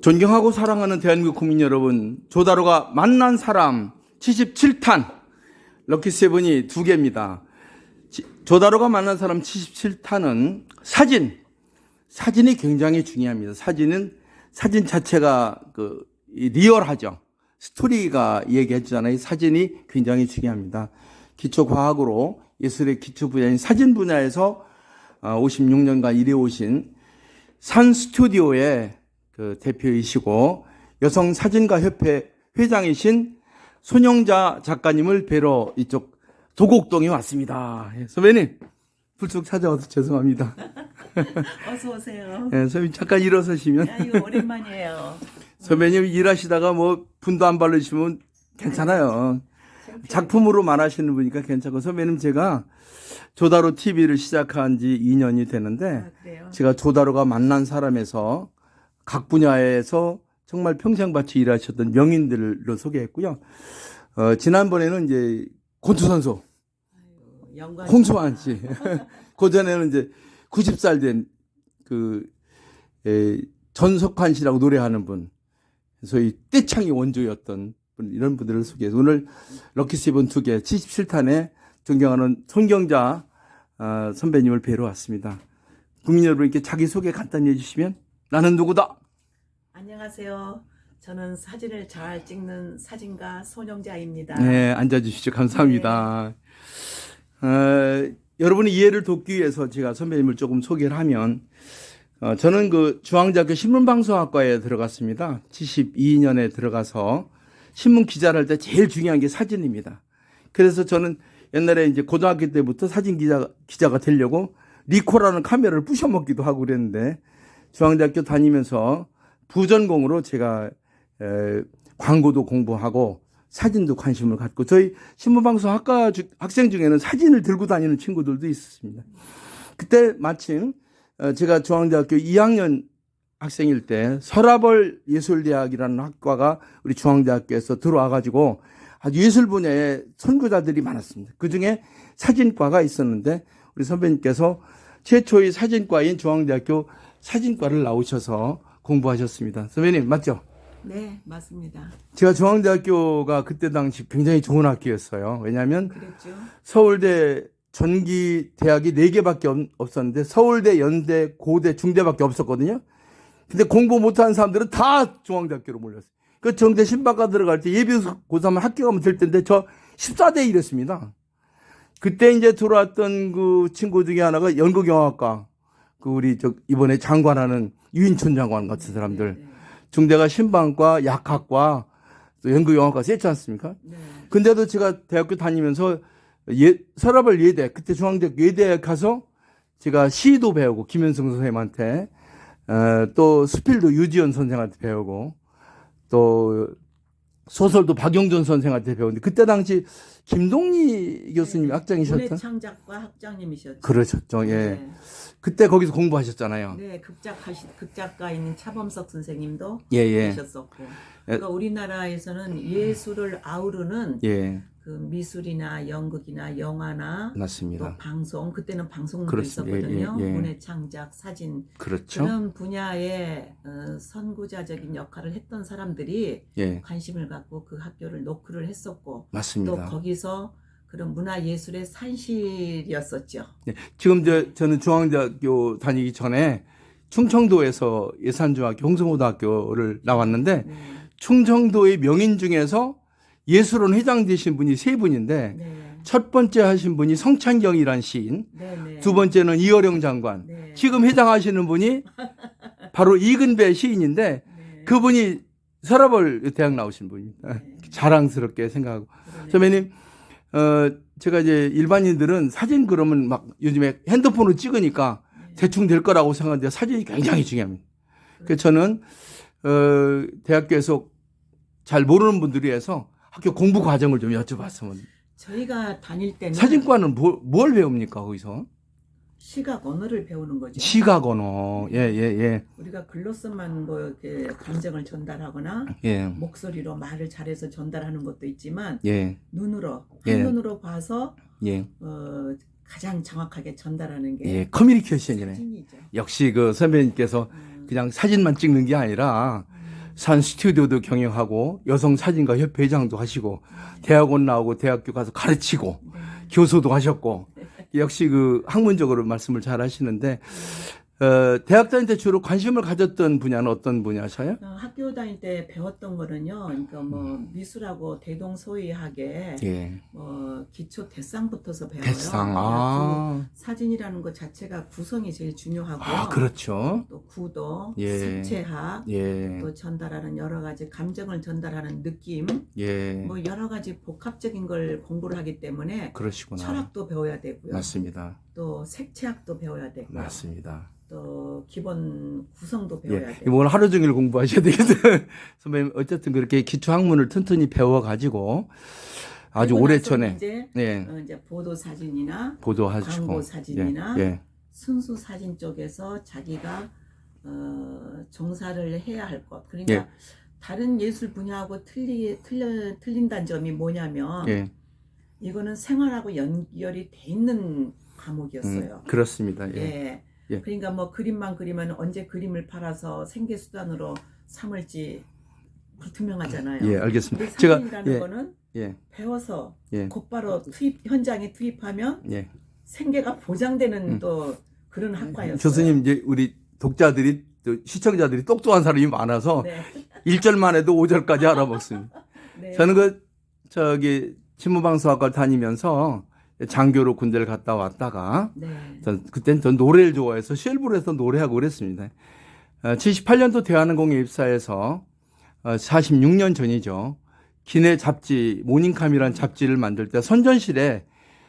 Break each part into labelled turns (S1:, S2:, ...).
S1: 존경하고 사랑하는 대한민국 국민 여러분, 조다로가 만난 사람 77탄 럭키세븐이 2개입니다. 조다로가 만난 사람 77탄은 사진이 굉장히 중요합니다. 사진 자체가 리얼하죠. 스토리가 얘기해 주잖아요. 사진이 굉장히 중요합니다. 기초과학으로 예술의 기초 분야인 사진 분야에서 56년간 일해오신 산 스튜디오의 대표이시고 여성사진가 협회 회장이신 손영자 작가님을 뵈러 이쪽 도곡동에 왔습니다. 선배님, 불쑥 찾아와서 죄송합니다.
S2: 어서 오세요.
S1: 네, 선배님 잠깐 일어서시면.
S2: 아이고, 오랜만이에요.
S1: 선배님 일하시다가 분도 안 바르시면 괜찮아요. 작품으로 말하시는 분이니까 괜찮고, 선배님 제가 조다로 TV를 시작한 지 2년이 되는데, 제가 조다로가 만난 사람에서 각 분야에서 정말 평생같이 일하셨던 명인들로 소개했고요. 지난번에는 이제 권투선수 홍수환 씨, 그전에는 이제 90살 된 전석환 씨라고 노래하는 분, 소위 떼창이 원조였던 분, 이런 분들을 소개해서 오늘 럭키세븐 2개 77탄에 존경하는 손경자 선배님을 뵈러 왔습니다. 국민 여러분께 자기소개 간단히 해주시면. 나는 누구다?
S2: 안녕하세요. 저는 사진을 잘 찍는 사진가 손영자입니다.
S1: 네, 앉아주시죠. 감사합니다. 네. 여러분의 이해를 돕기 위해서 제가 선배님을 조금 소개를 하면, 저는 중앙대학교 신문방송학과에 들어갔습니다. 72년에 들어가서 신문 기자를 할 때 제일 중요한 게 사진입니다. 그래서 저는 옛날에 이제 고등학교 때부터 사진 기자가 되려고 리코라는 카메라를 부셔먹기도 하고 그랬는데, 중앙대학교 다니면서 부전공으로 제가 광고도 공부하고 사진도 관심을 갖고, 저희 신문방송학과 학생 중에는 사진을 들고 다니는 친구들도 있었습니다. 그때 마침 제가 중앙대학교 2학년 학생일 때 서라벌 예술대학이라는 학과가 우리 중앙대학교에서 들어와가지고 아주 예술 분야의 선구자들이 많았습니다. 그중에 사진과가 있었는데 우리 선배님께서 최초의 사진과인 중앙대학교 사진과를 나오셔서 공부하셨습니다. 선배님 맞죠?
S2: 네, 맞습니다.
S1: 제가 중앙대학교가 그때 당시 굉장히 좋은 학교였어요. 왜냐하면
S2: 그랬죠.
S1: 서울대 전기 대학이 4개밖에 없었는데 서울대, 연대, 고대, 중대밖에 없었거든요. 근데 공부 못하는 사람들은 다 중앙대학교로 몰렸어요. 그 정대 신박과 들어갈 때 예비 고3은 학교 가면 될 텐데 저 14대 1이었습니다. 그때 이제 들어왔던 그 친구 중에 하나가 연극영화과, 우리 이번에 장관하는 유인촌 장관 같은 사람들. 중대가 신방과, 약학과, 또 연극영화과 셌지 않습니까? 네. 근데도 제가 대학교 다니면서 서라벌 예대, 그때 중앙대학교 예대에 가서 제가 시도 배우고, 김현승 선생님한테, 또 수필도 유지연 선생한테 배우고, 또 소설도 박영준 선생한테 배웠는데, 그때 당시 김동리 교수님이 학장이셨던?
S2: 문해창작과 학장님이셨죠.
S1: 그러셨죠, 예.
S2: 네.
S1: 그때 거기서 공부하셨잖아요.
S2: 네, 극작가인 차범석 선생님도
S1: 예.
S2: 계셨었고. 그러니까 우리나라에서는 예술을 아우르는 그 미술이나 연극이나 영화나
S1: 맞습니다.
S2: 또 방송, 그때는 방송도
S1: 그렇습니다.
S2: 있었거든요. 문해창작, 사진.
S1: 그렇죠.
S2: 그런 분야에 선구자적인 역할을 했던 사람들이 관심을 갖고 그 학교를 노크를 했었고.
S1: 맞습니다.
S2: 또 거기서 그런 문화예술의 산실이었었죠.
S1: 네, 지금 저는 중앙대학교 다니기 전에 충청도에서 예산중학교 홍성고등학교를 나왔는데 충청도의 명인 중에서 예술원 회장 되신 분이 3분인데 첫 번째 하신 분이 성찬경이란 시인, 두 번째는 이어령 장관, 지금 회장하시는 분이 바로 이근배 시인인데 그분이 서라벌 대학 나오신 분입니다. 자랑스럽게 생각하고. 선배님, 제가 이제 일반인들은 사진 그러면 막 요즘에 핸드폰으로 찍으니까 대충 될 거라고 생각하는데 사진이 굉장히 중요합니다. 그래서 저는, 대학교에서 잘 모르는 분들이 해서 학교 공부 과정을 좀 여쭤봤으면.
S2: 저희가 다닐 때는
S1: 사진과는 뭘 배웁니까, 거기서?
S2: 시각 언어를 배우는 거죠.
S1: 시각 언어, 예.
S2: 우리가 글로서만 이렇게 감정을 전달하거나, 목소리로 말을 잘해서 전달하는 것도 있지만, 눈으로, 한눈으로 봐서, 가장 정확하게 전달하는 게.
S1: 커뮤니케이션이네.
S2: 사진이죠.
S1: 역시 선배님께서 그냥 사진만 찍는 게 아니라, 산 스튜디오도 경영하고 여성 사진가 협회 회장도 하시고 대학원 나오고 대학교 가서 가르치고 교수도 하셨고 역시 그 학문적으로 말씀을 잘 하시는데 대학 다닐 때 주로 관심을 가졌던 분야는 어떤 분야셔요?
S2: 학교 다닐 때 배웠던 거는요. 그러니까 뭐 미술하고 대동소이하게
S1: 예.
S2: 기초 대상부터서 배워요.
S1: 대상.
S2: 사진이라는 것 자체가 구성이 제일 중요하고요.
S1: 아, 그렇죠.
S2: 또 구도,
S1: 예.
S2: 색채학,
S1: 예.
S2: 또 전달하는 여러 가지 감정을 전달하는 느낌,
S1: 예.
S2: 뭐 여러 가지 복합적인 걸 공부를 하기 때문에
S1: 그러시구나.
S2: 철학도 배워야 되고요.
S1: 맞습니다.
S2: 또 색채학도 배워야 되고요.
S1: 맞습니다.
S2: 또 기본 구성도 배워야
S1: 예.
S2: 되고.
S1: 이번 하루 종일 공부하셔야 되겠어요. 선배님 어쨌든 그렇게 기초 학문을 튼튼히 배워가지고 아주 오래전에
S2: 이제 보도 사진이나
S1: 보도하시고
S2: 광고 사진이나
S1: 예.
S2: 순수 사진 쪽에서 자기가 종사를 해야 할 것. 그러니까
S1: 예.
S2: 다른 예술 분야하고 틀린다는 점이 뭐냐면
S1: 예.
S2: 이거는 생활하고 연결이 돼 있는 과목이었어요.
S1: 그렇습니다. 예.
S2: 예.
S1: 예.
S2: 그러니까 뭐 그림만 그리면 언제 그림을 팔아서 생계 수단으로 삼을지 불투명하잖아요.
S1: 예, 알겠습니다.
S2: 사진이라는 거는
S1: 예.
S2: 배워서
S1: 예.
S2: 곧바로 현장에 투입하면
S1: 예.
S2: 생계가 보장되는 또 그런 학과였어요.
S1: 교수님 이제 우리 독자들이 또 시청자들이 똑똑한 사람이 많아서
S2: 네.
S1: 1절만 해도 5절까지 알아먹습니다.
S2: 네.
S1: 저는 신문방송학과를 다니면서 장교로 군대를 갔다 왔다가 그때는 전 노래를 좋아해서 쉘브에서 노래하고 그랬습니다. 78년도 대한항공에 입사해서 46년 전이죠. 기내 잡지 모닝캄이라는 잡지를 만들 때 선전실에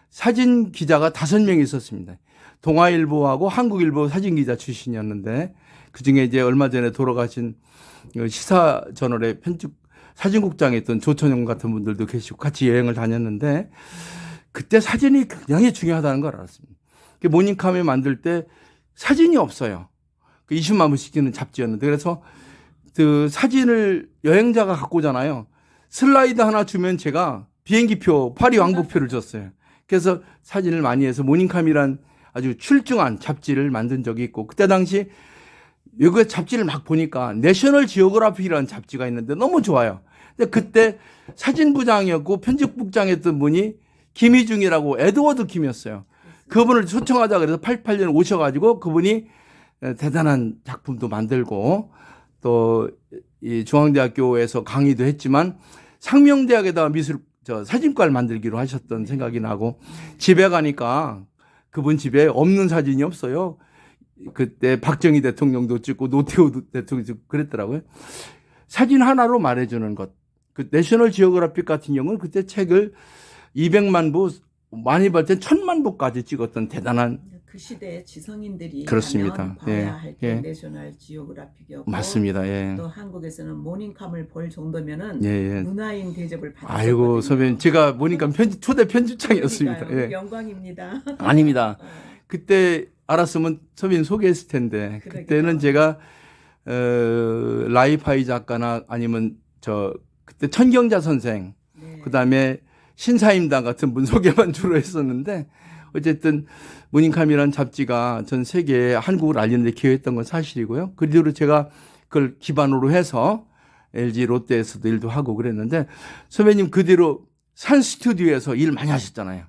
S1: 사진 기자가 5명이 있었습니다. 동아일보하고 한국일보 사진 기자 출신이었는데 그중에 이제 얼마 전에 돌아가신 시사저널의 사진국장에 있던 조천영 같은 분들도 계시고 같이 여행을 다녔는데 그때 사진이 굉장히 중요하다는 걸 알았습니다. 모닝캄에 만들 때 사진이 없어요. 20만 부씩 찍는 잡지였는데 그래서 그 사진을 여행자가 갖고 오잖아요. 슬라이드 하나 주면 제가 비행기표 파리 왕복표를 줬어요. 그래서 사진을 많이 해서 모닝캄이란 아주 출중한 잡지를 만든 적이 있고 그때 당시 여기 잡지를 막 보니까 내셔널 지오그래피라는 잡지가 있는데 너무 좋아요. 근데 그때 사진부장이었고 편집국장이었던 분이 김희중이라고 에드워드 김이었어요. 그분을 초청하자 그래서 88년에 오셔가지고 그분이 대단한 작품도 만들고 또 이 중앙대학교에서 강의도 했지만 상명대학에다가 사진과를 만들기로 하셨던 생각이 나고 집에 가니까 그분 집에 없는 사진이 없어요. 그때 박정희 대통령도 찍고 노태우 대통령도 찍고 그랬더라고요. 사진 하나로 말해주는 것. 그 내셔널 지오그래픽 같은 경우는 그때 책을 200만 부, 많이 벌 땐 1000만 부까지 찍었던 대단한
S2: 그 시대의 지성인들이
S1: 그렇습니다.
S2: 봐야 할 게 내셔널 지오그래픽이었고
S1: 맞습니다. 예.
S2: 또 한국에서는 모닝캄을 볼 정도면은 문화인 대접을 받았거든요.
S1: 아이고 선배님 제가 모닝캄 초대 편집장이었습니다. 예.
S2: 영광입니다.
S1: 아닙니다. 그때 알았으면 선배님 소개했을 텐데 그때는 제가 라이파이 작가나 아니면 그때 천경자 선생 그다음에 신사임당 같은 분 소개만 주로 했었는데 어쨌든 모닝캄이라는 잡지가 전 세계에 한국을 알리는 데 기여했던 건 사실이고요. 그 뒤로 제가 그걸 기반으로 해서 LG 롯데에서도 일도 하고 그랬는데 선배님 그 뒤로 산 스튜디오에서 일 많이 하셨잖아요.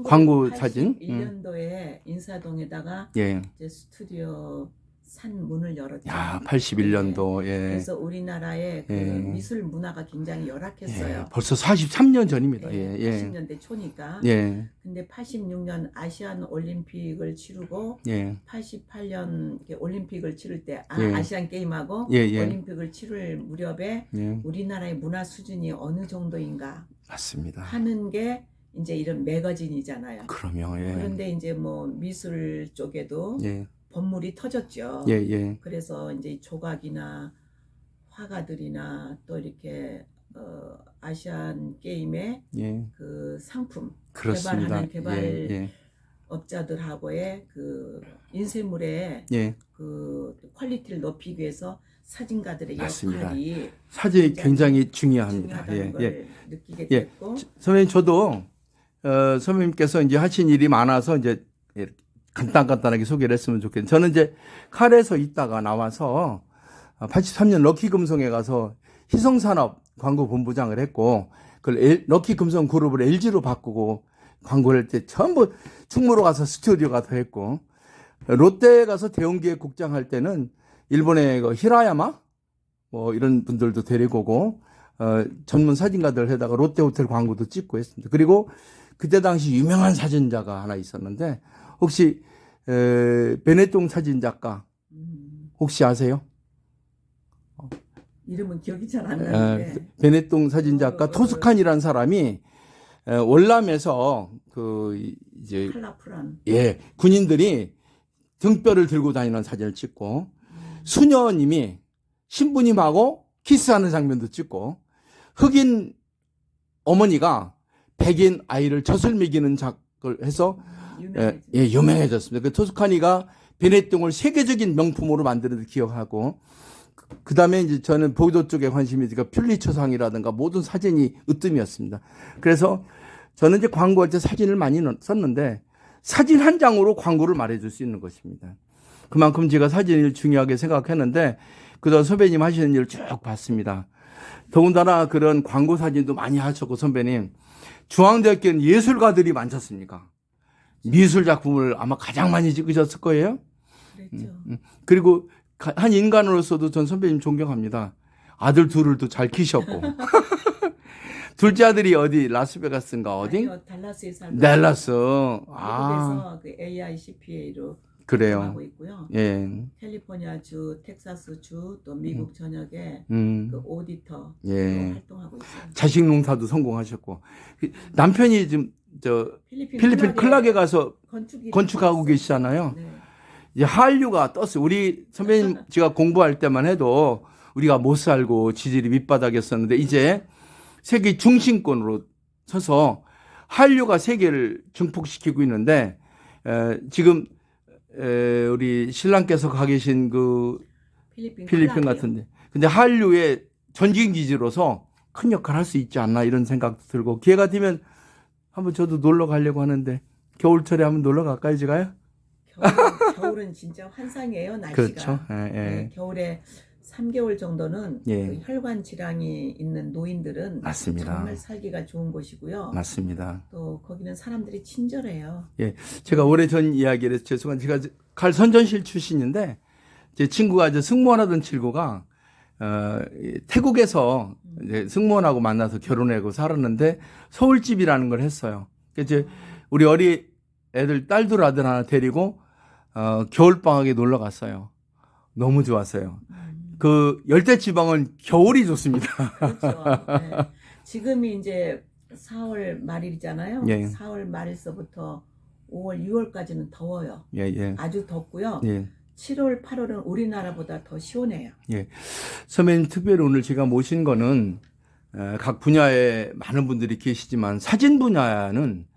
S1: 광고 사진.
S2: 1981년도에 인사동에다가
S1: 이제
S2: 스튜디오 산 문을 열었죠.
S1: 81년도.
S2: 그래서 우리나라의 그 미술 문화가 굉장히 열악했어요.
S1: 벌써 43년 전입니다.
S2: 80년대 초니까. 근데 86년 아시안 올림픽을 치르고 88년 올림픽을 치를 때 아시안 게임하고 올림픽을 치를 무렵에 우리나라의 문화 수준이 어느 정도인가
S1: 맞습니다.
S2: 하는 게 이제 이런 매거진이잖아요.
S1: 그럼요.
S2: 그런데 이제 뭐 미술 쪽에도 번물이 터졌죠. 그래서 이제 조각이나 화가들이나 또 이렇게 아시안 게임의 그 상품 개발하는 개발업자들하고의 그 인쇄물의 그 퀄리티를 높이기 위해서 사진가들의 역할이
S1: 사진이 굉장히 중요합니다.
S2: 걸 느끼게 됐고
S1: 선배님 저도 선배님께서 이제 하신 일이 많아서 이제 간단하게 소개를 했으면 좋겠는데 저는 이제 칼에서 있다가 나와서 83년 럭키금성에 가서 희성산업 광고본부장을 했고 그걸 럭키금성 그룹을 LG로 바꾸고 광고를 할 때 전부 충무로 가서 스튜디오 가서 했고 롯데에 가서 대형기획국장 할 때는 일본의 그 히라야마 뭐 이런 분들도 데리고 오고 전문 사진가들 해다가 롯데호텔 광고도 찍고 했습니다. 그리고 그때 당시 유명한 사진자가 하나 있었는데 혹시 베네똥 사진작가 혹시 아세요?
S2: 이름은 기억이 잘 안 나는데.
S1: 베네똥 사진작가 토스칸이라는 사람이 월남에서 그 이제
S2: 컬러풀한
S1: 군인들이 등뼈를 들고 다니는 사진을 찍고 수녀님이 신부님하고 키스하는 장면도 찍고 흑인 어머니가 백인 아이를 젖을 먹이는 작을 해서 유명해졌습니다. 그 토스카니가 베네똥을 세계적인 명품으로 만드는 데 기억하고 그 다음에 이제 저는 보도 쪽에 관심이 있으니까 퓰리처상이라든가 모든 사진이 으뜸이었습니다. 그래서 저는 이제 광고할 때 사진을 많이 썼는데 사진 한 장으로 광고를 말해줄 수 있는 것입니다. 그만큼 제가 사진을 중요하게 생각했는데 그동안 선배님 하시는 일을 쭉 봤습니다. 더군다나 그런 광고 사진도 많이 하셨고 선배님 중앙대학교는 예술가들이 많잖습니까? 미술 작품을 아마 가장 많이 찍으셨을 거예요.
S2: 그랬죠.
S1: 그리고 한 인간으로서도 전 선배님 존경합니다. 아들 둘을 또 잘 키셨고. 둘째 아들이 어디 라스베가스인가 어디?
S2: 아니요, 달라스에 살고
S1: 댈러스.
S2: 미국에서 그 AICPA로
S1: 그래요.
S2: 하고 있고요.
S1: 예.
S2: 캘리포니아주, 텍사스주, 또 미국 전역에 그 오디터 활동하고 있어요.
S1: 자식 농사도 성공하셨고 남편이 지금 저 필리핀 클락에 가서 건축하고 계시잖아요.
S2: 네.
S1: 이제 한류가 떴어요. 우리 선배님 제가 공부할 때만 해도 우리가 못 살고 지질이 밑바닥이었었는데 이제 세계 중심권으로 서서 한류가 세계를 증폭시키고 있는데 지금 우리 신랑께서 가 계신 그 필리핀 같은데 근데 한류의 전진기지로서 큰 역할을 할 수 있지 않나 이런 생각도 들고 기회가 되면 한번 저도 놀러 가려고 하는데 겨울철에 한번 놀러 갈까요 제가요?
S2: 겨울은 진짜 환상이에요 날씨가.
S1: 그렇죠.
S2: 네, 겨울에 3개월 정도는 그 혈관 질환이 있는 노인들은
S1: 맞습니다.
S2: 정말 살기가 좋은 곳이고요.
S1: 맞습니다.
S2: 또 거기는 사람들이 친절해요.
S1: 예, 제가 오래전 이야기를 해서 죄송한데 제가 칼 선전실 출신인데 제 친구가 이제 승무원하던 친구가 태국에서 이제 승무원하고 만나서 결혼하고 살았는데 서울집이라는 걸 했어요. 이제 우리 어린 애들 딸들 아들 하나 데리고 겨울방학에 놀러 갔어요. 너무 좋았어요. 그 열대지방은 겨울이 좋습니다.
S2: 그렇죠. 네. 지금이 이제 4월 말일이잖아요.
S1: 예.
S2: 4월 말일서부터 5월, 6월까지는 더워요.
S1: 예.
S2: 아주 덥고요.
S1: 예.
S2: 7월, 8월은 우리나라보다 더 시원해요.
S1: 예. 선배님 특별히 오늘 제가 모신 거는 각 분야에 많은 분들이 계시지만 사진 분야는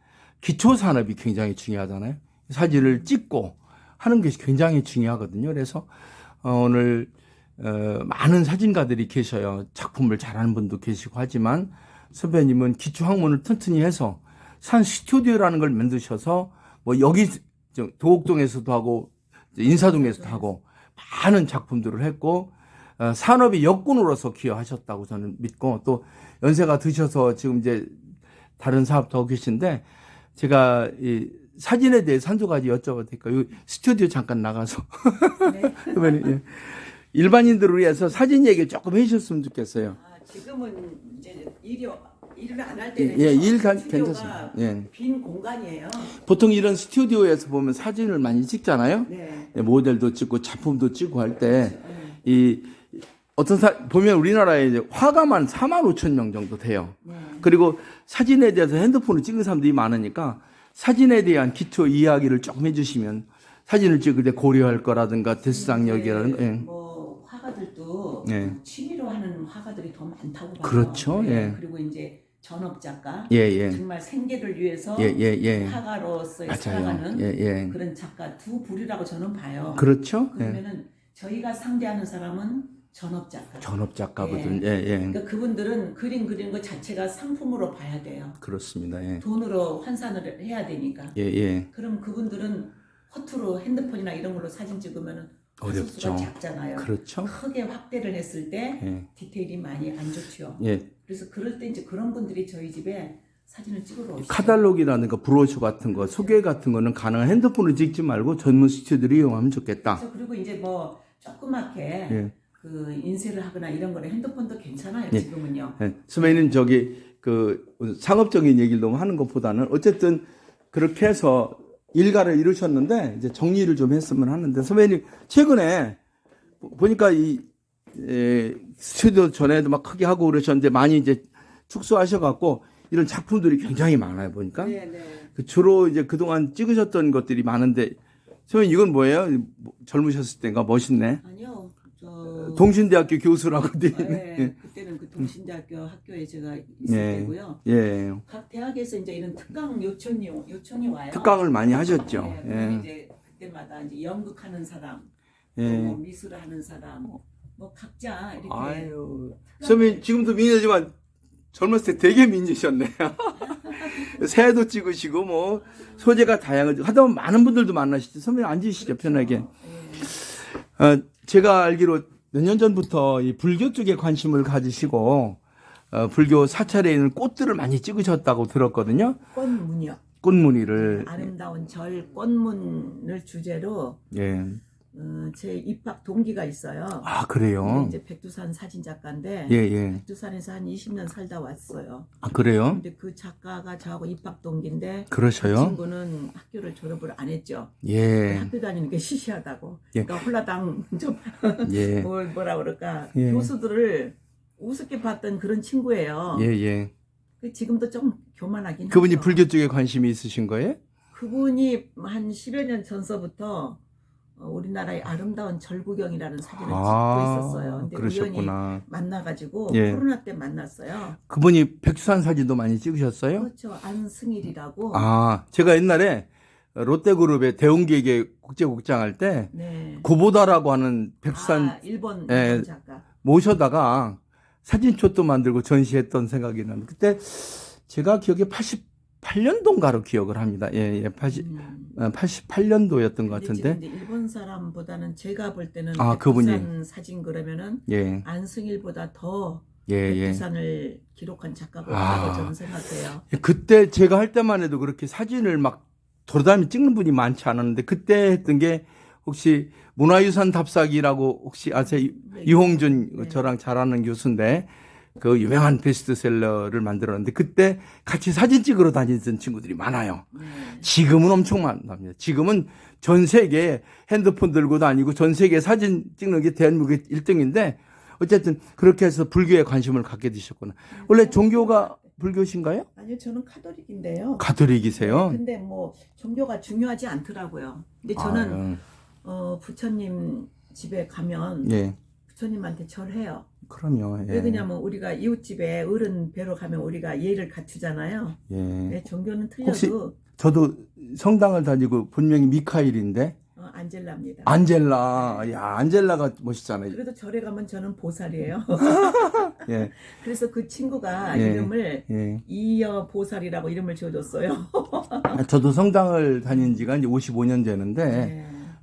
S1: 기초 산업이 굉장히 중요하잖아요. 사진을 찍고 하는 것이 굉장히 중요하거든요. 그래서 오늘 많은 사진가들이 계셔요. 작품을 잘하는 분도 계시고 하지만 선배님은 기초 학문을 튼튼히 해서 산 스튜디오라는 걸 만드셔서 뭐 여기 도곡동에서도 하고 인사동에서도 하고 많은 작품들을 했고 산업의 역군으로서 기여하셨다고 저는 믿고 또 연세가 드셔서 지금 이제 다른 사업도 하고 계신데 제가 이 사진에 대해서 한두 가지 여쭤봐도 될까요? 이 스튜디오 잠깐 나가서 네. 예. 일반인들을 위해서 사진 얘기를 조금 해주셨으면 좋겠어요.
S2: 지금은 이제 일을 안 할 때는
S1: 일 괜찮습니다.
S2: 빈 공간이에요.
S1: 보통 이런 스튜디오에서 보면 사진을 많이 찍잖아요.
S2: 네.
S1: 모델도 찍고 작품도 찍고 할 때 이 어떤 보면 우리나라에 이제 화가만 45,000명 정도 돼요.
S2: 네.
S1: 그리고 사진에 대해서 핸드폰을 찍는 사람들이 많으니까 사진에 대한 기초 이야기를 조금 해주시면 사진을 찍을 때 고려할 거라든가 데스상력이라든가
S2: 뭐 화가들도
S1: 네.
S2: 취미로 하는 화가들이 더 많다고 봐요.
S1: 그렇죠.
S2: 네. 그리고 이제 전업 작가 정말 생계를 위해서 화가로서의
S1: 맞아요.
S2: 살아가는 그런 작가 두 부류라고 저는 봐요.
S1: 그렇죠.
S2: 그러면은 저희가 상대하는 사람은 전업
S1: 작가분들.
S2: 그러니까 그분들은 그림 그리는 것 자체가 상품으로 봐야 돼요.
S1: 그렇습니다.
S2: 돈으로 환산을 해야 되니까.
S1: 예.
S2: 그럼 그분들은 허투루 핸드폰이나 이런 걸로 사진 찍으면
S1: 어렵죠.
S2: 수가 작잖아요.
S1: 그렇죠.
S2: 크게 확대를 했을 때
S1: 예.
S2: 디테일이 많이 안 좋죠.
S1: 예.
S2: 그래서 그럴 때 이제 그런 분들이 저희 집에 사진을 찍으러 오시죠.
S1: 카탈로그라든가 브로셔 같은 거, 소개 같은 거는 가능한 핸드폰으로 찍지 말고 전문 스튜디오를 이용하면 좋겠다.
S2: 그렇죠. 그리고 이제 뭐 조그맣게
S1: 예.
S2: 그 인쇄를 하거나 이런 거는 핸드폰도 괜찮아요.
S1: 예.
S2: 지금은요.
S1: 예. 선배님 그 상업적인 얘기를 너무 하는 것보다는 어쨌든 그렇게 해서 일가를 이루셨는데 이제 정리를 좀 했으면 하는데 선배님 최근에 보니까 스튜디오 전에도 막 크게 하고 그러셨는데 많이 이제 축소하셔갖고 이런 작품들이 굉장히 많아요 보니까.
S2: 네네.
S1: 주로 이제 그동안 찍으셨던 것들이 많은데 선배님 이건 뭐예요? 젊으셨을 때인가 멋있네.
S2: 아니요.
S1: 동신대학교 교수라고 돼
S2: 네,
S1: 있네.
S2: 그때는 그 동신대학교 학교에 제가 있을
S1: 예.
S2: 때고요.
S1: 예.
S2: 각 대학에서 이제 이런 특강 요청이 와요.
S1: 특강을 많이 하셨죠.
S2: 네,
S1: 예.
S2: 그럼 이제 그때마다 이제 연극하는 사람,
S1: 예.
S2: 뭐 미술을 하는 사람, 뭐 각자 이렇게.
S1: 아유. 선배님 지금도 미녀지만 젊었을 때 되게 미녀셨네요. 새도 찍으시고 뭐 소재가 다양하죠. 하다 보면 많은 분들도 만나시죠. 선배님 앉으시죠 편하게.
S2: 예.
S1: 제가 알기로 몇 년 전부터 이 불교 쪽에 관심을 가지시고 불교 사찰에 있는 꽃들을 많이 찍으셨다고 들었거든요.
S2: 꽃무늬요.
S1: 꽃무늬를.
S2: 아름다운 절 꽃문을 주제로
S1: 예.
S2: 제 입학 동기가 있어요.
S1: 아 그래요.
S2: 근데 이제 백두산 사진 작가인데
S1: 예.
S2: 백두산에서 한 20년 살다 왔어요.
S1: 아 그래요.
S2: 근데 그 작가가 저하고 입학 동기인데
S1: 그러셔요.
S2: 그 친구는 학교를 졸업을 안 했죠.
S1: 예.
S2: 학교 다니는 게 시시하다고.
S1: 예.
S2: 그러니까 홀라당 좀
S1: 예.
S2: 뭐라 그럴까
S1: 예.
S2: 교수들을 우습게 봤던 그런 친구예요.
S1: 예.
S2: 지금도 좀 교만하긴
S1: 그분이
S2: 하죠.
S1: 불교 쪽에 관심이 있으신 거예요?
S2: 그분이 한 10여 년 전서부터 우리나라의 아름다운 절구경이라는 사진을 찍고 있었어요. 근데 우연히
S1: 그러셨구나.
S2: 만나가지고
S1: 예.
S2: 코로나 때 만났어요.
S1: 그분이 백두산 사진도 많이 찍으셨어요?
S2: 그렇죠. 안승일이라고.
S1: 아, 제가 옛날에 롯데그룹의 대웅기획의 국제국장 할 때
S2: 네.
S1: 고보다라고 하는 백두산
S2: 일본
S1: 예.
S2: 작가.
S1: 모셔다가 사진첩도 만들고 전시했던 생각이 나는데 그때 제가 기억에 88년도인가로 기억을 합니다. 예, 88년도였던 것 같은데.
S2: 근데 일본 사람보다는 제가 볼 때는
S1: 그분이.
S2: 백두산 사진 그러면은
S1: 예.
S2: 안승일보다 더
S1: 예.
S2: 백두산을 기록한 작가가 없다고 저는 생각해요.
S1: 그때 제가 할 때만 해도 그렇게 사진을 막 돌아다니며 찍는 분이 많지 않았는데 그때 했던 게 혹시 문화유산 답사기라고 혹시 아세요?
S2: 네.
S1: 이홍준
S2: 네.
S1: 저랑 잘 아는 교수인데 그 유명한 베스트셀러를 만들었는데 그때 같이 사진 찍으러 다니던 친구들이 많아요.
S2: 네.
S1: 지금은 엄청 많답니다. 지금은 전 세계 핸드폰 들고 다니고 전 세계 사진 찍는 게 대한민국의 1등인데 어쨌든 그렇게 해서 불교에 관심을 갖게 되셨구나. 원래 종교가 불교신가요?
S2: 아니요, 저는 카톨릭인데요.
S1: 가톨릭이세요?
S2: 네, 근데 뭐 종교가 중요하지 않더라고요. 근데 저는 부처님 집에 가면
S1: 예.
S2: 부처님한테 절해요.
S1: 그럼요. 예.
S2: 왜 그러냐면 우리가 이웃집에 어른 뵈러 가면 우리가 예를 갖추잖아요.
S1: 예.
S2: 네, 종교는
S1: 혹시
S2: 틀려도
S1: 저도 성당을 다니고 분명히 미카엘인데
S2: 안젤라입니다.
S1: 안젤라. 야, 안젤라가 멋있잖아요.
S2: 그래도 절에 가면 저는 보살이에요.
S1: 예.
S2: 그래서 그 친구가
S1: 예.
S2: 이름을
S1: 예.
S2: 이여 보살이라고 이름을 지어줬어요.
S1: 저도 성당을 다닌 지가 이제 55년 되는데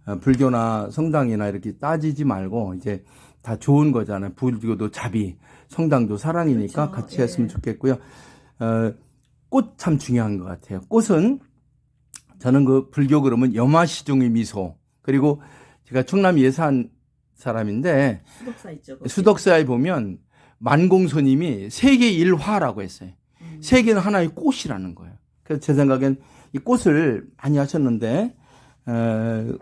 S2: 네.
S1: 불교나 성당이나 이렇게 따지지 말고 이제 다 좋은 거잖아요. 불교도 자비, 성당도 사랑이니까
S2: 그렇죠.
S1: 같이
S2: 예.
S1: 했으면 좋겠고요. 꽃 참 중요한 것 같아요. 꽃은 저는 그 불교 그러면 염화시중의 미소 그리고 제가 충남 예산 사람인데
S2: 수덕사 있죠. 거기.
S1: 수덕사에 보면 만공스님이 세계 일화라고 했어요. 세계는 하나의 꽃이라는 거예요. 그래서 제 생각엔 이 꽃을 많이 하셨는데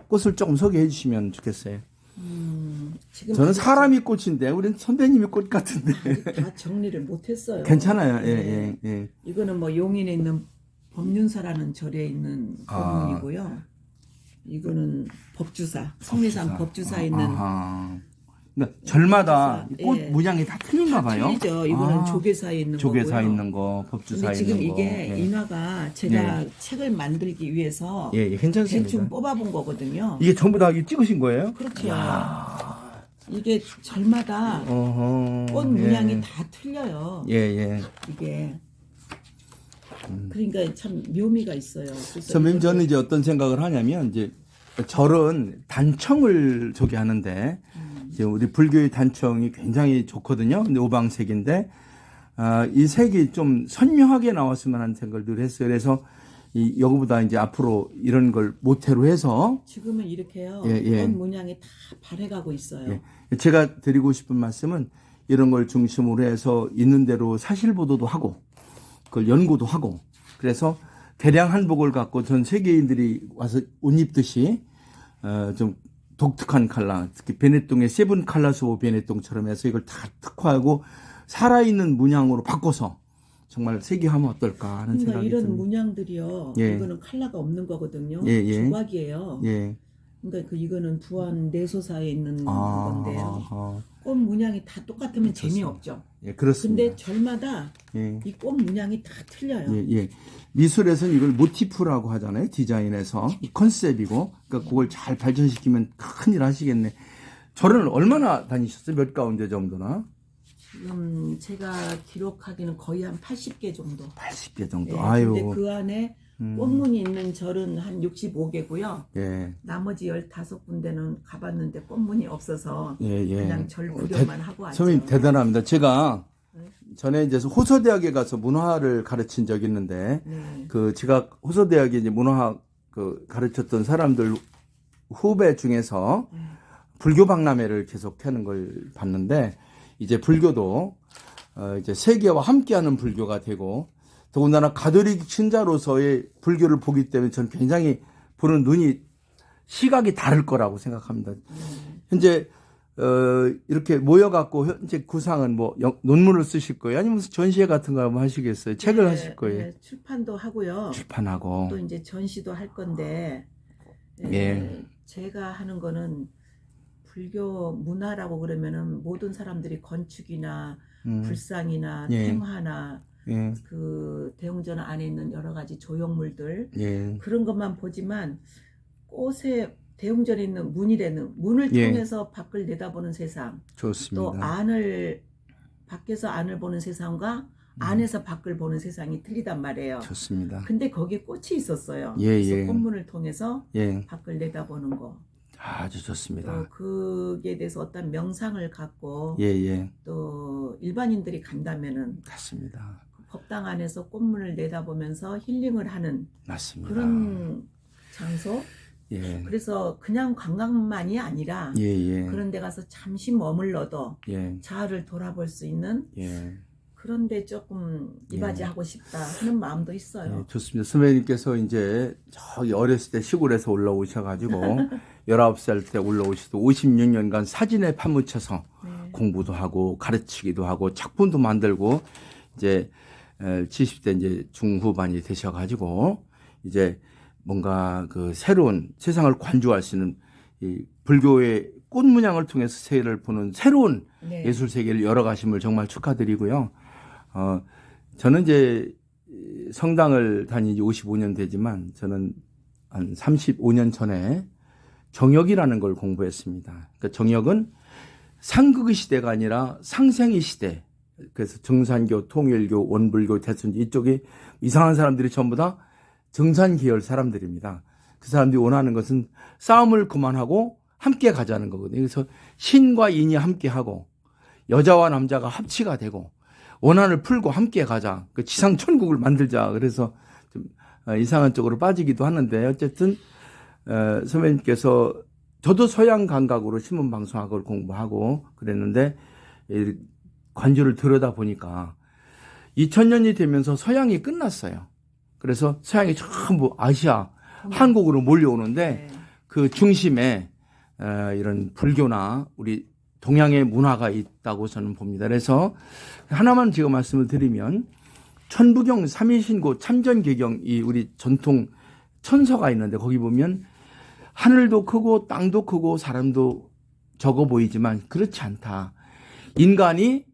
S1: 꽃을 조금 소개해 주시면 좋겠어요.
S2: 지금
S1: 저는 사람이 꽃인데 우리는 선배님이 꽃 같은데.
S2: 다 정리를 못했어요.
S1: 괜찮아요.
S2: 네.
S1: 예.
S2: 이거는 뭐 용인에 있는 법륜사라는 절에 있는 법문이고요. 이거는 법주사, 성리산 법주사에 있는
S1: 그러니까 절마다
S2: 법주사.
S1: 꽃
S2: 예.
S1: 모양이 다 틀린가 봐요.
S2: 틀리죠. 이거는 조계사에 있는
S1: 조계사
S2: 거고요.
S1: 있는 거, 법주사
S2: 근데
S1: 있는
S2: 지금
S1: 거.
S2: 이게
S1: 예.
S2: 인화가 제가 책을 만들기 위해서
S1: 예, 괜찮습니다.
S2: 대충 뽑아본 거거든요.
S1: 이게 전부 다 이게 찍으신 거예요?
S2: 그렇죠. 이게 절마다
S1: 어허,
S2: 꽃 문양이 다 틀려요.
S1: 예.
S2: 이게 그러니까 참 묘미가 있어요. 그래서
S1: 선배님
S2: 이거를-
S1: 저는 이제 어떤 생각을 하냐면 이제 절은 단청을 소개하는데 이제 우리 불교의 단청이 굉장히 좋거든요. 근데 오방색인데 이 색이 좀 선명하게 나왔으면 하는 생각을 늘 했어요. 그래서 여기보다 이제 앞으로 이런 걸 모태로 해서
S2: 지금은 이렇게요.
S1: 예.
S2: 꽃 문양이 다 발해가고 있어요.
S1: 예. 제가 드리고 싶은 말씀은 이런 걸 중심으로 해서 있는 대로 사실 보도도 하고 그걸 연구도 하고 그래서 대량 한복을 갖고 전 세계인들이 와서 옷 입듯이 좀 독특한 컬러, 특히 베네똥의 세븐 컬러스 오브 베네똥처럼 해서 이걸 다 특화하고 살아있는 문양으로 바꿔서 정말 세계하면 어떨까 하는
S2: 그러니까
S1: 생각이
S2: 이런
S1: 듭니다.
S2: 문양들이요.
S1: 예.
S2: 이거는 컬러가 없는 거거든요.
S1: 예.
S2: 조각이에요.
S1: 예.
S2: 그러니까 이거는 부안 내소사에 있는 건데요.
S1: 아하.
S2: 꽃 문양이 다 똑같으면 재미없죠.
S1: 예, 그렇습니다.
S2: 근데 절마다
S1: 예.
S2: 이 꽃 문양이 다 틀려요.
S1: 예. 미술에서는 이걸 모티프라고 하잖아요. 디자인에서 컨셉이고, 그러니까 그걸 잘 발전시키면 큰일 하시겠네. 절을 얼마나 다니셨어요? 몇 가운데 정도나?
S2: 지금 제가 기록하기는 거의 한 80개 정도.
S1: 80개 정도.
S2: 네,
S1: 아유.
S2: 근데 그 안에 꽃문이 있는 절은 한 65개고요.
S1: 예.
S2: 나머지 15군데는 가봤는데 꽃문이 없어서
S1: 예.
S2: 그냥 절 구경만 하고 왔죠.
S1: 선생님 대단합니다. 제가 전에 이제 호서대학에 가서 문화를 가르친 적이 있는데,
S2: 네.
S1: 제가 호서대학에 이제 문화학 가르쳤던 사람들 후배 중에서 불교 박람회를 계속 하는 걸 봤는데, 이제 불교도 이제 세계와 함께하는 불교가 되고 더군다나 가톨릭 신자로서의 불교를 보기 때문에 저는 굉장히 보는 눈이 시각이 다를 거라고 생각합니다. 현재 이렇게 모여갖고 현재 구상은 뭐 논문을 쓰실 거예요? 아니면 전시회 같은 거 한번 하시겠어요? 책을
S2: 네,
S1: 하실 거예요?
S2: 네, 출판도 하고요.
S1: 출판하고.
S2: 또 이제 전시도 할 건데
S1: 예.
S2: 제가 하는 거는 불교 문화라고 그러면은 모든 사람들이 건축이나 불상이나
S1: 예.
S2: 탱화나
S1: 예.
S2: 그 대웅전 안에 있는 여러 가지 조형물들
S1: 예.
S2: 그런 것만 보지만 꽃에 대웅전에 있는 문이라는 문을
S1: 예.
S2: 통해서 밖을 내다보는 세상
S1: 좋습니다.
S2: 또 밖에서 안을 보는 세상과 안에서 밖을 보는 세상이 틀리단 말이에요.
S1: 좋습니다.
S2: 근데 거기에 꽃이 있었어요.
S1: 예,
S2: 그래서
S1: 예.
S2: 꽃문을 통해서
S1: 예.
S2: 밖을 내다보는 거.
S1: 아주 좋습니다.
S2: 또 그게 대해서 어떤 명상을 갖고
S1: 예.
S2: 또 일반인들이 간다면은
S1: 맞습니다.
S2: 법당 안에서 꽃문을 내다보면서 힐링을 하는
S1: 맞습니다.
S2: 그런 장소.
S1: 예.
S2: 그래서 그냥 관광만이 아니라
S1: 예.
S2: 그런 데 가서 잠시 머물러도
S1: 예.
S2: 자아를 돌아볼 수 있는
S1: 예.
S2: 그런데 조금 이바지하고 싶다 하는 마음도 있어요.
S1: 예, 좋습니다. 선배님께서 이제 저기 어렸을 때 시골에서 올라오셔가지고 19살 때 올라오셔도 56년간 사진에 파묻혀서
S2: 네.
S1: 공부도 하고 가르치기도 하고 작품도 만들고 이제 70대 이제 중후반이 되셔가지고 이제 뭔가 그 새로운 세상을 관조할 수 있는 이 불교의 꽃 문양을 통해서 세계를 보는 새로운
S2: 네.
S1: 예술 세계를 열어가심을 정말 축하드리고요. 저는 이제 성당을 다닌 지 55년 되지만 저는 한 35년 전에 정역이라는 걸 공부했습니다. 그러니까 정역은 상극의 시대가 아니라 상생의 시대. 그래서 정산교, 통일교, 원불교, 대순지 이쪽에 이상한 사람들이 전부 다 정산 계열 사람들입니다. 그 사람들이 원하는 것은 싸움을 그만하고 함께 가자는 거거든요. 그래서 신과 인이 함께 하고 여자와 남자가 합치가 되고 원한을 풀고 함께 가자. 그 지상 천국을 만들자. 그래서 좀 이상한 쪽으로 빠지기도 하는데 어쨌든 선배님께서 저도 서양 감각으로 신문 방송학을 공부하고 그랬는데 관조를 들여다 보니까 2000년이 되면서 서양이 끝났어요. 그래서 서양이 전부 아시아, 한국으로 몰려오는데
S2: 네.
S1: 그 중심에 이런 불교나 우리 동양의 문화가 있다고 저는 봅니다. 그래서 하나만 제가 말씀을 드리면 천부경 삼위신고 참전개경 이 우리 전통 천서가 있는데 거기 보면 하늘도 크고 땅도 크고 사람도 적어 보이지만 그렇지 않다. 인간이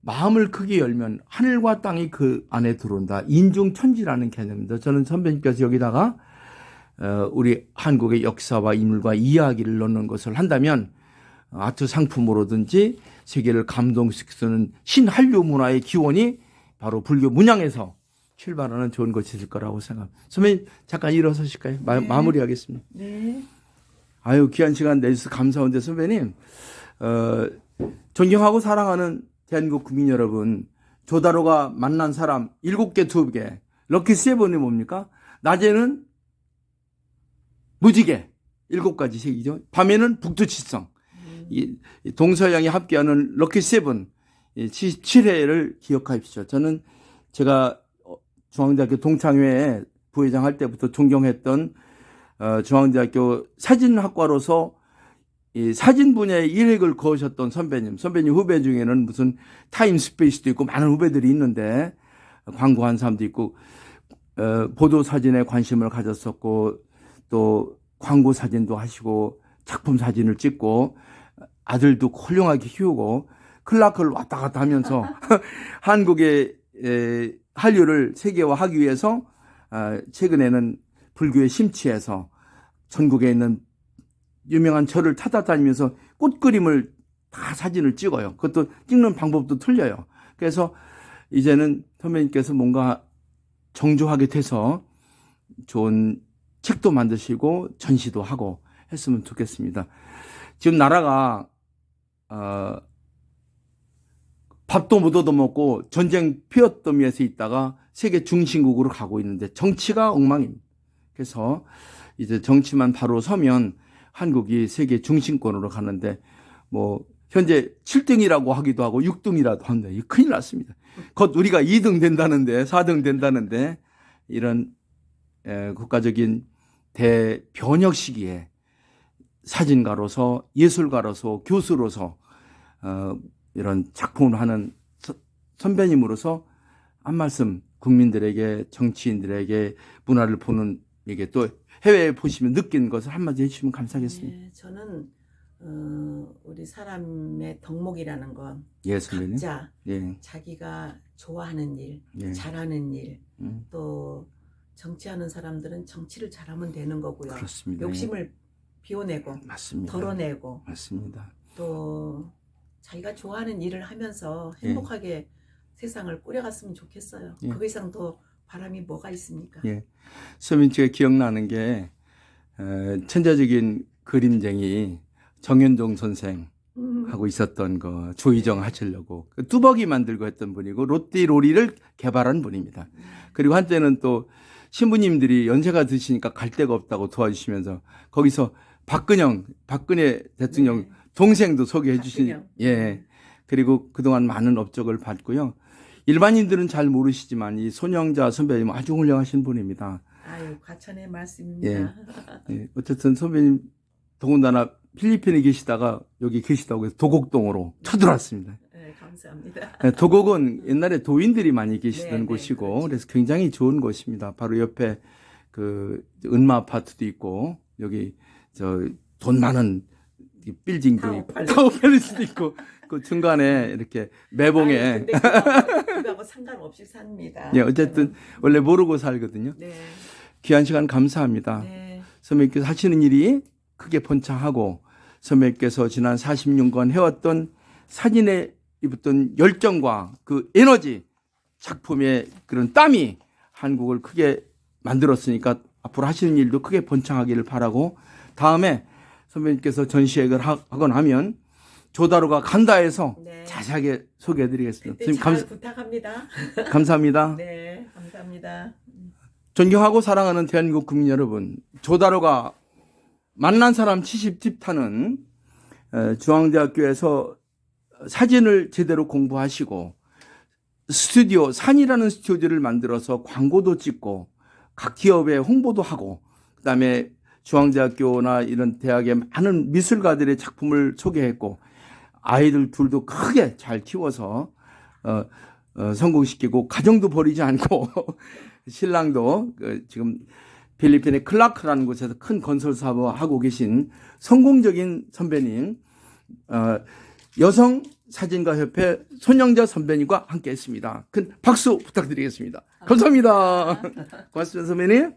S1: 마음을 크게 열면 하늘과 땅이 그 안에 들어온다. 인중천지라는 개념입니다. 저는 선배님께서 여기다가 우리 한국의 역사와 인물과 이야기를 넣는 것을 한다면 아트 상품으로든지 세계를 감동시키는 신한류 문화의 기원이 바로 불교 문양에서 출발하는 좋은 것이 있을 거라고 생각합니다. 선배님 잠깐 일어서실까요?
S2: 네.
S1: 마무리하겠습니다.
S2: 네.
S1: 아유, 귀한 시간 내주셔서 감사한데 선배님, 존경하고 사랑하는 대한민국 국민 여러분, 조다로가 만난 사람 7개, 2개, 럭키 7이 뭡니까? 낮에는 무지개, 7가지 색이죠. 밤에는 북두칠성. 이 동서양이 합계하는 럭키 7, 7회를 기억하십시오. 저는 제가 중앙대학교 동창회 부회장 할 때부터 존경했던 중앙대학교 사진학과로서 이 사진 분야에 일획을 그으셨던 선배님 후배 중에는 무슨 타임스페이스도 있고 많은 후배들이 있는데 광고한 사람도 있고 보도 사진에 관심을 가졌었고 또 광고 사진도 하시고 작품 사진을 찍고 아들도 훌륭하게 키우고 클라크를 왔다 갔다 하면서 한국의 한류를 세계화하기 위해서 최근에는 불교에 심취해서 전국에 있는 유명한 절을 찾아다니면서 꽃그림을 다 사진을 찍어요. 그것도 찍는 방법도 틀려요. 그래서 이제는 선배님께서 뭔가 정조하게 돼서 좋은 책도 만드시고 전시도 하고 했으면 좋겠습니다. 지금 나라가 밥도 못 얻어먹고 전쟁 피어더미에서 있다가 세계 중심국으로 가고 있는데 정치가 엉망입니다. 그래서 이제 정치만 바로 서면 한국이 세계 중심권으로 가는데 뭐 현재 7등이라고 하기도 하고 6등이라도 한다. 이 큰일 났습니다. 곧 우리가 2등 된다는데 4등 된다는데 이런 국가적인 대변혁 시기에 사진가로서 예술가로서 교수로서 이런 작품을 하는 선배님으로서 한 말씀 국민들에게 정치인들에게 문화를 보는 이게 또 해외에 보시면 느낀 것을 한마디 해주시면 감사하겠습니다.
S2: 네, 저는 우리 사람의 덕목이라는 건
S1: 예, 선배님.
S2: 각자
S1: 예.
S2: 자기가 좋아하는 일,
S1: 예.
S2: 잘하는 일, 또 정치하는 사람들은 정치를 잘하면 되는 거고요.
S1: 그렇습니다.
S2: 욕심을 비워내고
S1: 맞습니다.
S2: 덜어내고
S1: 맞습니다.
S2: 또 자기가 좋아하는 일을 하면서 행복하게 세상을 꾸려갔으면 좋겠어요.
S1: 예.
S2: 그 이상 더 바람이 뭐가 있습니까?
S1: 예. 선배님 제가 기억나는 게 천재적인 그림쟁이 정현종 선생 하고 있었던 거 조희정 하시려고 뚜벅이 만들고 했던 분이고 롯데로리를 개발한 분입니다. 그리고 한때는 또 신부님들이 연세가 드시니까 갈 데가 없다고 도와주시면서 거기서 박근혜 대통령
S2: 네.
S1: 동생도 소개해 주신 예. 그리고 그동안 많은 업적을 받고요. 일반인들은 잘 모르시지만 이 손영자 선배님 아주 훌륭하신 분입니다.
S2: 아유, 과찬의 말씀입니다.
S1: 예. 어쨌든 선배님 더군다나 필리핀에 계시다가 여기 계시다고 해서 도곡동으로 쳐들어왔습니다.
S2: 네, 감사합니다.
S1: 도곡은 옛날에 도인들이 많이 계시던
S2: 네,
S1: 곳이고
S2: 그렇죠.
S1: 그래서 굉장히 좋은 곳입니다. 바로 옆에 그 은마 아파트도 있고 여기 저 돈 많은 빌딩도 타워팰리스도 있고 그 중간에 이렇게 매봉에
S2: 근데 그거하고 상관없이 삽니다.
S1: 예, 어쨌든 원래 모르고 살거든요.
S2: 네.
S1: 귀한 시간 감사합니다.
S2: 네.
S1: 선배님께서 하시는 일이 크게 번창하고 선배님께서 지난 46년 해왔던 사진에 입었던 열정과 그 에너지 작품의 그런 땀이 한국을 크게 만들었으니까 앞으로 하시는 일도 크게 번창하기를 바라고 다음에 선배님께서 전시회를 하거나 하면 조다로가 간다 해서
S2: 네.
S1: 자세하게 소개해드리겠습니다.
S2: 그때
S1: 선생님
S2: 잘 부탁합니다.
S1: 감사합니다.
S2: 네, 감사합니다.
S1: 존경하고 사랑하는 대한민국 국민 여러분, 조다로가 만난 사람 70팁 타는 중앙대학교에서 사진을 제대로 공부하시고 스튜디오, 산이라는 스튜디오를 만들어서 광고도 찍고 각 기업에 홍보도 하고 그다음에 중앙대학교나 이런 대학의 많은 미술가들의 작품을 소개했고 아이들 둘도 크게 잘 키워서 성공시키고 가정도 버리지 않고 신랑도 지금 필리핀의 클라크라는 곳에서 큰 건설 사업을 하고 계신 성공적인 선배님 여성 사진가 협회 손영자 선배님과 함께 했습니다. 큰 박수 부탁드리겠습니다. 감사합니다. 고맙습니다, 선배님.